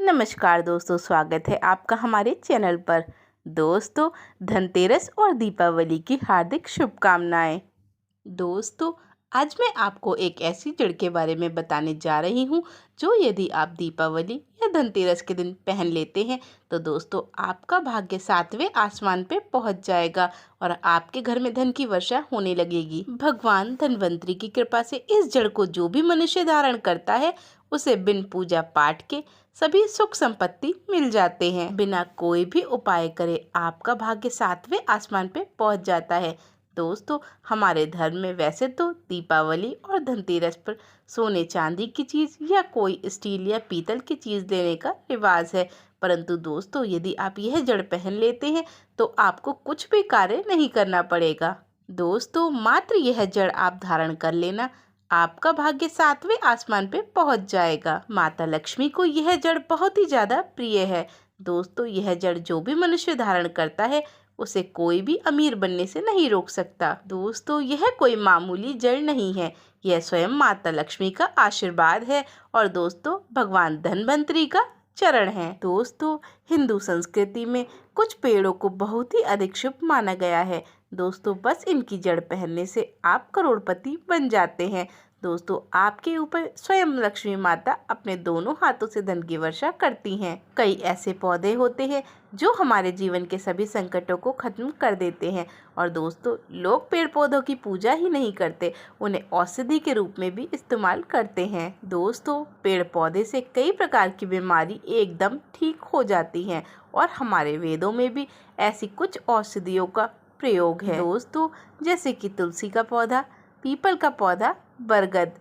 नमस्कार दोस्तों, स्वागत है आपका हमारे चैनल पर। दोस्तों, धनतेरस और दीपावली की हार्दिक शुभकामनाएं। दोस्तों, आज मैं आपको एक ऐसी जड़ के बारे में बताने जा रही हूँ जो यदि आप दीपावली या धनतेरस के दिन पहन लेते हैं तो दोस्तों आपका भाग्य 7वें आसमान पे पहुँच जाएगा और आपके घर में धन की वर्षा होने लगेगी। भगवान धन्वंतरी की कृपा से इस जड़ को जो भी मनुष्य धारण करता है उसे बिन पूजा पाठ के सभी सुख संपत्ति मिल जाते हैं। बिना कोई भी उपाय करे आपका भाग्य 7वें आसमान पे पहुँच जाता है। दोस्तों, हमारे धर्म में वैसे तो दीपावली और धनतेरस पर सोने चांदी की चीज़ या कोई स्टील या पीतल की चीज़ लेने का रिवाज है, परंतु दोस्तों यदि आप यह जड़ पहन लेते हैं तो आपको कुछ भी कार्य नहीं करना पड़ेगा। दोस्तों, मात्र यह जड़ आप धारण कर लेना, आपका भाग्य 7वें आसमान पे पहुंच जाएगा। माता लक्ष्मी को यह जड़ बहुत ही ज़्यादा प्रिय है। दोस्तों, यह जड़ जो भी मनुष्य धारण करता है उसे कोई भी अमीर बनने से नहीं रोक सकता। दोस्तों, यह कोई मामूली जड़ नहीं है, यह स्वयं माता लक्ष्मी का आशीर्वाद है और दोस्तों भगवान धन्वंतरी का चरण है। दोस्तों, हिंदू संस्कृति में कुछ पेड़ों को बहुत ही अधिक शुभ माना गया है। दोस्तों, बस इनकी जड़ पहनने से आप करोड़पति बन जाते हैं। दोस्तों, आपके ऊपर स्वयं लक्ष्मी माता अपने दोनों हाथों से धन की वर्षा करती हैं। कई ऐसे पौधे होते हैं जो हमारे जीवन के सभी संकटों को खत्म कर देते हैं और दोस्तों लोग पेड़ पौधों की पूजा ही नहीं करते, उन्हें औषधि के रूप में भी इस्तेमाल करते हैं। दोस्तों, पेड़ पौधे से कई प्रकार की बीमारी एकदम ठीक हो जाती हैं और हमारे वेदों में भी ऐसी कुछ औषधियों का प्रयोग है। दोस्तों, जैसे कि तुलसी का पौधा, पीपल का पौधा, बरगद।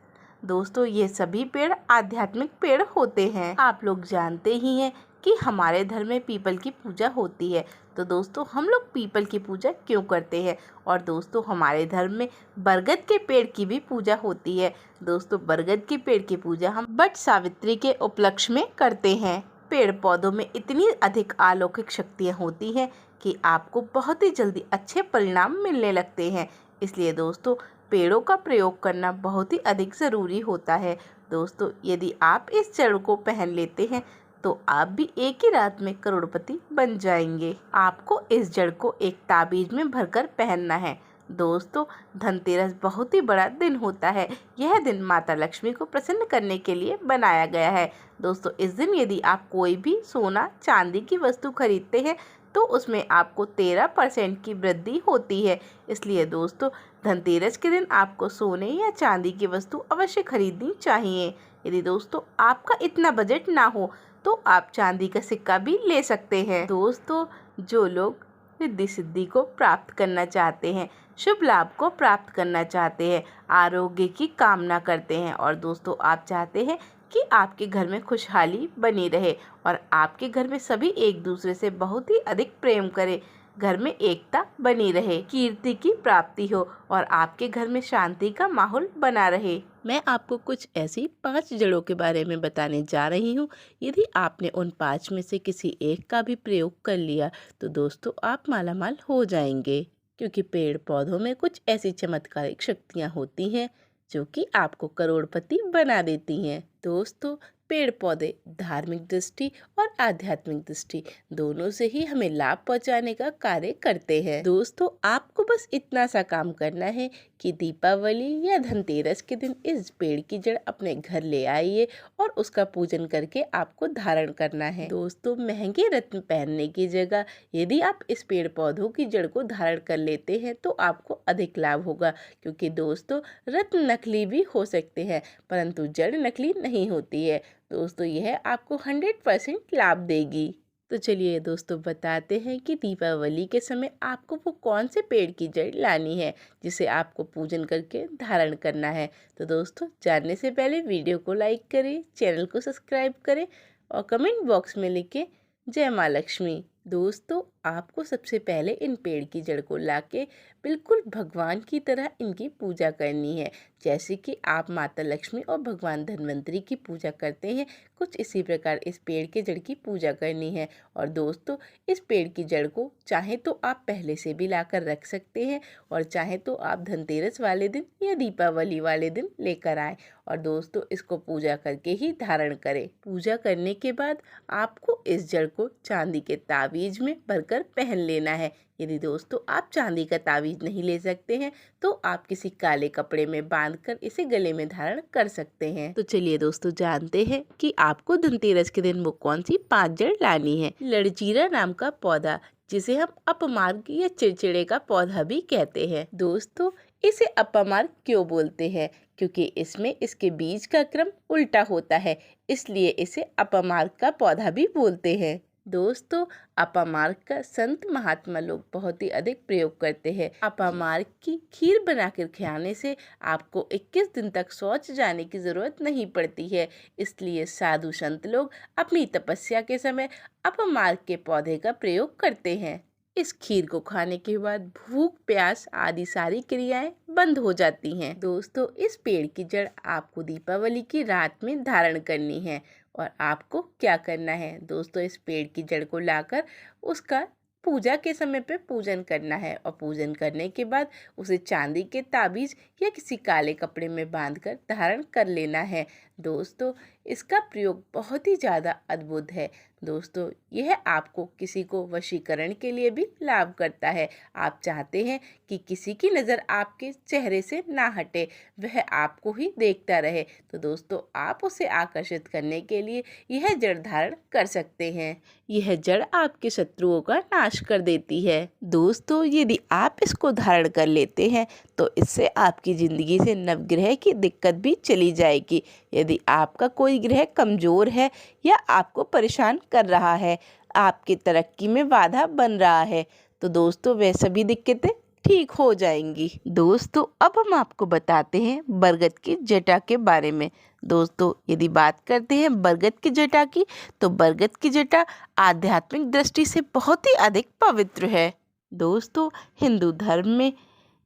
दोस्तों, ये सभी पेड़ आध्यात्मिक पेड़ होते हैं। आप लोग जानते ही हैं कि हमारे धर्म में पीपल की पूजा होती है, तो दोस्तों हम लोग पीपल की पूजा क्यों करते हैं? और दोस्तों हमारे धर्म में बरगद के पेड़ की भी पूजा होती है। दोस्तों, बरगद के पेड़ की पूजा हम वट सावित्री के उपलक्ष्य में करते हैं। पेड़ पौधों में इतनी अधिक अलौकिक शक्तियाँ होती हैं कि आपको बहुत ही जल्दी अच्छे परिणाम मिलने लगते हैं। इसलिए दोस्तों पेड़ों का प्रयोग करना बहुत ही अधिक ज़रूरी होता है। दोस्तों, यदि आप इस जड़ को पहन लेते हैं तो आप भी एक ही रात में करोड़पति बन जाएंगे। आपको इस जड़ को एक ताबीज में भरकर पहनना है। दोस्तों, धनतेरस बहुत ही बड़ा दिन होता है। यह दिन माता लक्ष्मी को प्रसन्न करने के लिए बनाया गया है। दोस्तों, इस दिन यदि आप कोई भी सोना चांदी की वस्तु खरीदते हैं तो उसमें आपको 13% की वृद्धि होती है। इसलिए दोस्तों धनतेरस के दिन आपको सोने या चांदी की वस्तु अवश्य खरीदनी चाहिए। यदि दोस्तों आपका इतना बजट ना हो तो आप चांदी का सिक्का भी ले सकते हैं। दोस्तों, जो लोग रिद्धि सिद्धि को प्राप्त करना चाहते हैं, शुभ लाभ को प्राप्त करना चाहते हैं, आरोग्य की कामना करते हैं और दोस्तों आप चाहते हैं कि आपके घर में खुशहाली बनी रहे और आपके घर में सभी एक दूसरे से बहुत ही अधिक प्रेम करें, घर में एकता बनी रहे, कीर्ति की प्राप्ति हो और आपके घर में शांति का माहौल बना रहे, मैं आपको कुछ ऐसी 5 जड़ों के बारे में बताने जा रही हूँ। यदि आपने उन 5 में से किसी एक का भी प्रयोग कर लिया तो दोस्तों आप मालामाल हो जाएंगे, क्योंकि पेड़ पौधों में कुछ ऐसी चमत्कारिक शक्तियाँ होती हैं जो कि आपको करोड़पति बना देती हैं। दोस्तों, पेड़ पौधे धार्मिक दृष्टि और आध्यात्मिक दृष्टि दोनों से ही हमें लाभ पहुंचाने का कार्य करते हैं। दोस्तों, आपको बस इतना सा काम करना है कि दीपावली या धनतेरस के दिन इस पेड़ की जड़ अपने घर ले आइए और उसका पूजन करके आपको धारण करना है। दोस्तों, महंगे रत्न पहनने की जगह यदि आप इस पेड़ पौधों की जड़ को धारण कर लेते हैं तो आपको अधिक लाभ होगा, क्योंकि दोस्तों रत्न नकली भी हो सकते हैं परंतु जड़ नकली नहीं होती है। दोस्तों, यह आपको 100% लाभ देगी। तो चलिए दोस्तों बताते हैं कि दीपावली के समय आपको वो कौन से पेड़ की जड़ लानी है जिसे आपको पूजन करके धारण करना है। तो दोस्तों जानने से पहले वीडियो को लाइक करें, चैनल को सब्सक्राइब करें और कमेंट बॉक्स में लिखें जय माँ लक्ष्मी। दोस्तों आपको सबसे पहले इन पेड़ की जड़ को लाके बिल्कुल भगवान की तरह इनकी पूजा करनी है। जैसे कि आप माता लक्ष्मी और भगवान धन्वंतरी की पूजा करते हैं, कुछ इसी प्रकार इस पेड़ के जड़ की पूजा करनी है। और दोस्तों इस पेड़ की जड़ को चाहे तो आप पहले से भी लाकर रख सकते हैं और चाहे तो आप धनतेरस वाले दिन या दीपावली वाले दिन लेकर आए और दोस्तों इसको पूजा करके ही धारण करें। पूजा करने के बाद आपको इस जड़ को चांदी के ताबीज में भरकर पहन लेना है। यदि दोस्तों आप चांदी का ताबीज नहीं ले सकते हैं तो आप किसी काले कपड़े में बांधकर इसे गले में धारण कर सकते हैं। तो चलिए दोस्तों जानते हैं कि आपको धनतेरस के दिन वो कौन सी 5 जड़ लानी है। लड़चीरा नाम का पौधा, जिसे हम अपमार्ग या चिड़चिड़े का पौधा भी कहते हैं। दोस्तों इसे अपमार्ग क्यों बोलते हैं? क्योंकि इसमें इसके बीज का क्रम उल्टा होता है, इसलिए इसे अपमार्ग का पौधा भी बोलते हैं। दोस्तों अपामार्ग का संत महात्मा लोग बहुत ही अधिक प्रयोग करते हैं। अपामार्ग की खीर बनाकर खिलाने से आपको 21 दिन तक शौच जाने की जरूरत नहीं पड़ती है। इसलिए साधु संत लोग अपनी तपस्या के समय अपामार्ग के पौधे का प्रयोग करते हैं। इस खीर को खाने के बाद भूख प्यास आदि सारी क्रियाएं बंद हो जाती हैं। दोस्तों इस पेड़ की जड़ आपको दीपावली की रात में धारण करनी है। और आपको क्या करना है दोस्तों, इस पेड़ की जड़ को लाकर उसका पूजा के समय पे पूजन करना है और पूजन करने के बाद उसे चांदी के ताबीज या किसी काले कपड़े में बांधकर धारण कर लेना है। दोस्तों इसका प्रयोग बहुत ही ज़्यादा अद्भुत है। दोस्तों यह आपको किसी को वशीकरण के लिए भी लाभ करता है। आप चाहते हैं कि किसी की नज़र आपके चेहरे से ना हटे, वह आपको ही देखता रहे, तो दोस्तों आप उसे आकर्षित करने के लिए यह जड़ धारण कर सकते हैं। यह जड़ आपके शत्रुओं का नाश कर देती है। दोस्तों यदि आप इसको धारण कर लेते हैं तो इससे आपकी ज़िंदगी से नवग्रह की दिक्कत भी चली जाएगी। यदि आपका कोई ग्रह कमज़ोर है या आपको परेशान कर रहा है, आपकी तरक्की में बाधा बन रहा है, तो दोस्तों वह सभी दिक्कतें ठीक हो जाएंगी। दोस्तों अब हम आपको बताते हैं बरगद की जटा के बारे में। दोस्तों यदि बात करते हैं बरगद की जटा की, तो बरगद की जटा आध्यात्मिक दृष्टि से बहुत ही अधिक पवित्र है। दोस्तों हिंदू धर्म में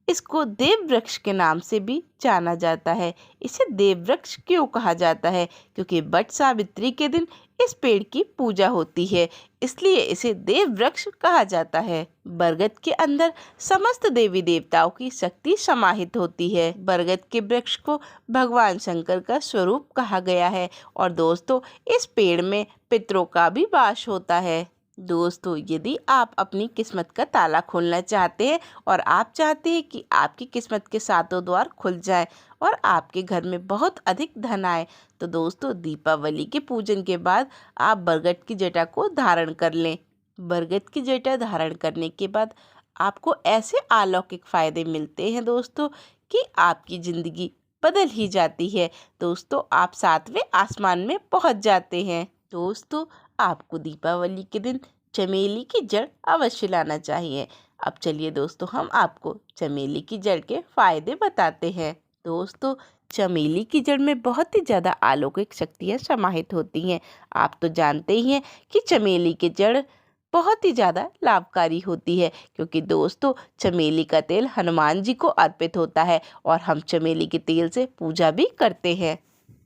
इसको देव वृक्ष के नाम से भी जाना जाता है। इसे देव वृक्ष क्यों कहा जाता है? क्योंकि वट सावित्री के दिन इस पेड़ की पूजा होती है, इसलिए इसे देव वृक्ष कहा जाता है। बरगद के अंदर समस्त देवी देवताओं की शक्ति समाहित होती है। बरगद के वृक्ष को भगवान शंकर का स्वरूप कहा गया है और दोस्तों इस पेड़ में पितरों का भी वास होता है। दोस्तों यदि आप अपनी किस्मत का ताला खोलना चाहते हैं और आप चाहते हैं कि आपकी किस्मत के सातों द्वार खुल जाएं और आपके घर में बहुत अधिक धन आए, तो दोस्तों दीपावली के पूजन के बाद आप बरगद की जटा को धारण कर लें। बरगद की जटा धारण करने के बाद आपको ऐसे अलौकिक फायदे मिलते हैं दोस्तों कि आपकी ज़िंदगी बदल ही जाती है। दोस्तों आप 7वें आसमान में पहुंच जाते हैं। दोस्तों आपको दीपावली के दिन चमेली की जड़ अवश्य लाना चाहिए। अब चलिए दोस्तों हम आपको चमेली की जड़ के फायदे बताते हैं। दोस्तों चमेली की जड़ में बहुत ही ज़्यादा अलौकिक शक्तियाँ समाहित होती हैं। आप तो जानते ही हैं कि चमेली की जड़ बहुत ही ज़्यादा लाभकारी होती है, क्योंकि दोस्तों चमेली का तेल हनुमान जी को अर्पित होता है और हम चमेली के तेल से पूजा भी करते हैं।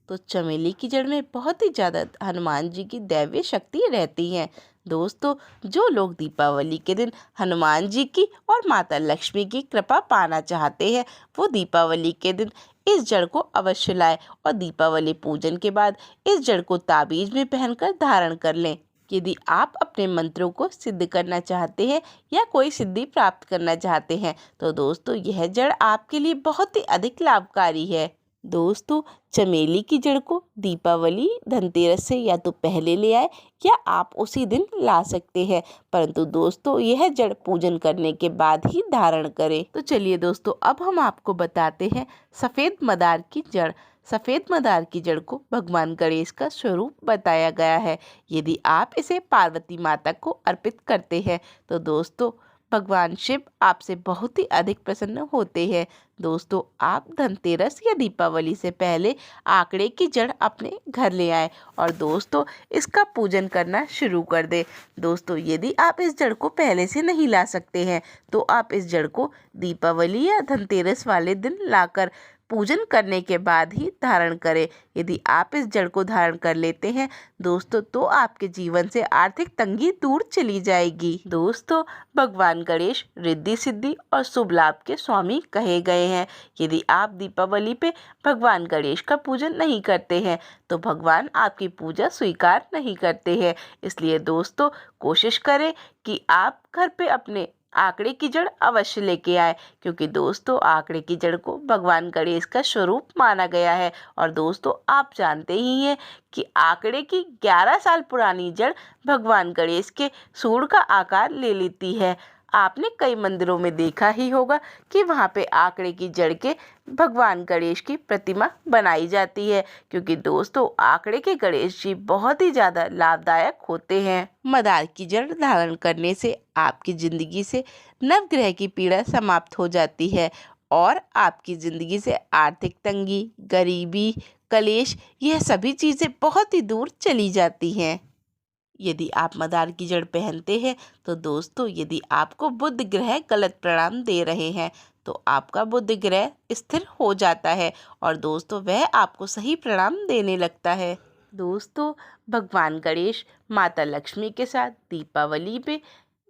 तो चमेली की जड़ में बहुत ही ज़्यादा हनुमान जी की दैवीय शक्ति रहती है। दोस्तों जो लोग दीपावली के दिन हनुमान जी की और माता लक्ष्मी की कृपा पाना चाहते हैं, वो दीपावली के दिन इस जड़ को अवश्य लाएं और दीपावली पूजन के बाद इस जड़ को ताबीज में पहनकर धारण कर लें। यदि आप अपने मंत्रों को सिद्ध करना चाहते हैं या कोई सिद्धि प्राप्त करना चाहते हैं, तो दोस्तों यह जड़ आपके लिए बहुत ही अधिक लाभकारी है। दोस्तों चमेली की जड़ को दीपावली धनतेरस से या तो पहले ले आए या आप उसी दिन ला सकते हैं, परंतु दोस्तों यह जड़ पूजन करने के बाद ही धारण करें। तो चलिए दोस्तों अब हम आपको बताते हैं सफ़ेद मदार की जड़। सफ़ेद मदार की जड़ को भगवान गणेश का स्वरूप बताया गया है। यदि आप इसे पार्वती माता को अर्पित करते हैं तो दोस्तों भगवान शिव आपसे बहुत ही अधिक प्रसन्न होते हैं। दोस्तों, आप धनतेरस या दीपावली से पहले आंकड़े की जड़ अपने घर ले आए और दोस्तों इसका पूजन करना शुरू कर दें। दोस्तों, यदि आप इस जड़ को पहले से नहीं ला सकते हैं तो आप इस जड़ को दीपावली या धनतेरस वाले दिन लाकर पूजन करने के बाद ही धारण करें। यदि आप इस जड़ को धारण कर लेते हैं दोस्तों तो आपके जीवन से आर्थिक तंगी दूर चली जाएगी। दोस्तों, भगवान गणेश रिद्धि सिद्धि और शुभ लाभ के स्वामी कहे गए हैं। यदि आप दीपावली पे भगवान गणेश का पूजन नहीं करते हैं तो भगवान आपकी पूजा स्वीकार नहीं करते हैं। इसलिए दोस्तों कोशिश करें कि आप घर पे अपने आंकड़े की जड़ अवश्य लेके आए, क्योंकि दोस्तों आंकड़े की जड़ को भगवान गणेश का स्वरूप माना गया है। और दोस्तों आप जानते ही हैं कि आंकड़े की 11 साल पुरानी जड़ भगवान गणेश के सूंड का आकार ले लेती है। आपने कई मंदिरों में देखा ही होगा कि वहाँ पे आंकड़े की जड़ के भगवान गणेश की प्रतिमा बनाई जाती है, क्योंकि दोस्तों आंकड़े के गणेश जी बहुत ही ज़्यादा लाभदायक होते हैं। मदार की जड़ धारण करने से आपकी ज़िंदगी से नवग्रह की पीड़ा समाप्त हो जाती है और आपकी ज़िंदगी से आर्थिक तंगी, गरीबी, कलेश, यह सभी चीज़ें बहुत ही दूर चली जाती हैं। यदि आप मदार की जड़ पहनते हैं तो दोस्तों यदि आपको बुध ग्रह गलत परिणाम दे रहे हैं तो आपका बुध ग्रह स्थिर हो जाता है और दोस्तों वह आपको सही परिणाम देने लगता है। दोस्तों, भगवान गणेश माता लक्ष्मी के साथ दीपावली पे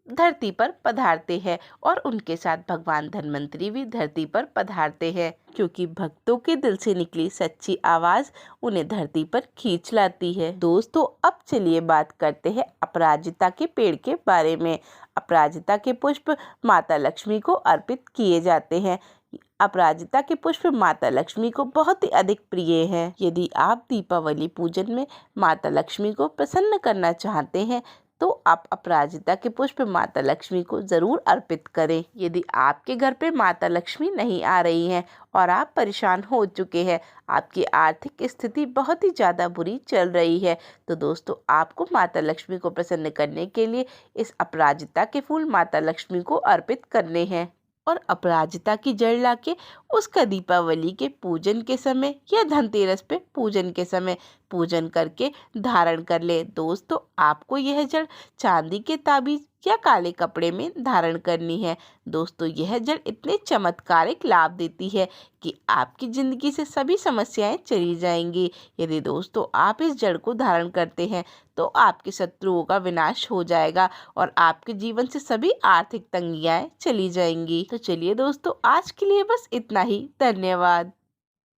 धरती पर पधारते हैं और उनके साथ भगवान धन्वंतरी भी धरती पर पधारते हैं, क्योंकि भक्तों के दिल से निकली सच्ची आवाज़ उन्हें धरती पर खींच लाती है। दोस्तों, अब चलिए बात करते हैं अपराजिता के पेड़ के बारे में। अपराजिता के पुष्प माता लक्ष्मी को अर्पित किए जाते हैं। अपराजिता के पुष्प माता लक्ष्मी को बहुत ही अधिक प्रिय हैं। यदि आप दीपावली पूजन में माता लक्ष्मी को प्रसन्न करना चाहते हैं तो आप अपराजिता के पुष्प माता लक्ष्मी को ज़रूर अर्पित करें। यदि आपके घर पे माता लक्ष्मी नहीं आ रही हैं और आप परेशान हो चुके हैं, आपकी आर्थिक स्थिति बहुत ही ज़्यादा बुरी चल रही है, तो दोस्तों आपको माता लक्ष्मी को प्रसन्न करने के लिए इस अपराजिता के फूल माता लक्ष्मी को अर्पित करने हैं और अपराजिता की जड़ लाके उसका दीपावली के पूजन के समय या धनतेरस पे पूजन के समय पूजन करके धारण कर ले। दोस्तों, आपको यह जड़ चांदी के ताबीज या काले कपड़े में धारण करनी है। दोस्तों, यह जड़ इतने चमत्कारिक लाभ देती है कि आपकी ज़िंदगी से सभी समस्याएं चली जाएंगी। यदि दोस्तों आप इस जड़ को धारण करते हैं तो आपके शत्रुओं का विनाश हो जाएगा और आपके जीवन से सभी आर्थिक तंगियां चली जाएंगी। तो चलिए दोस्तों, आज के लिए बस इतना ही। धन्यवाद।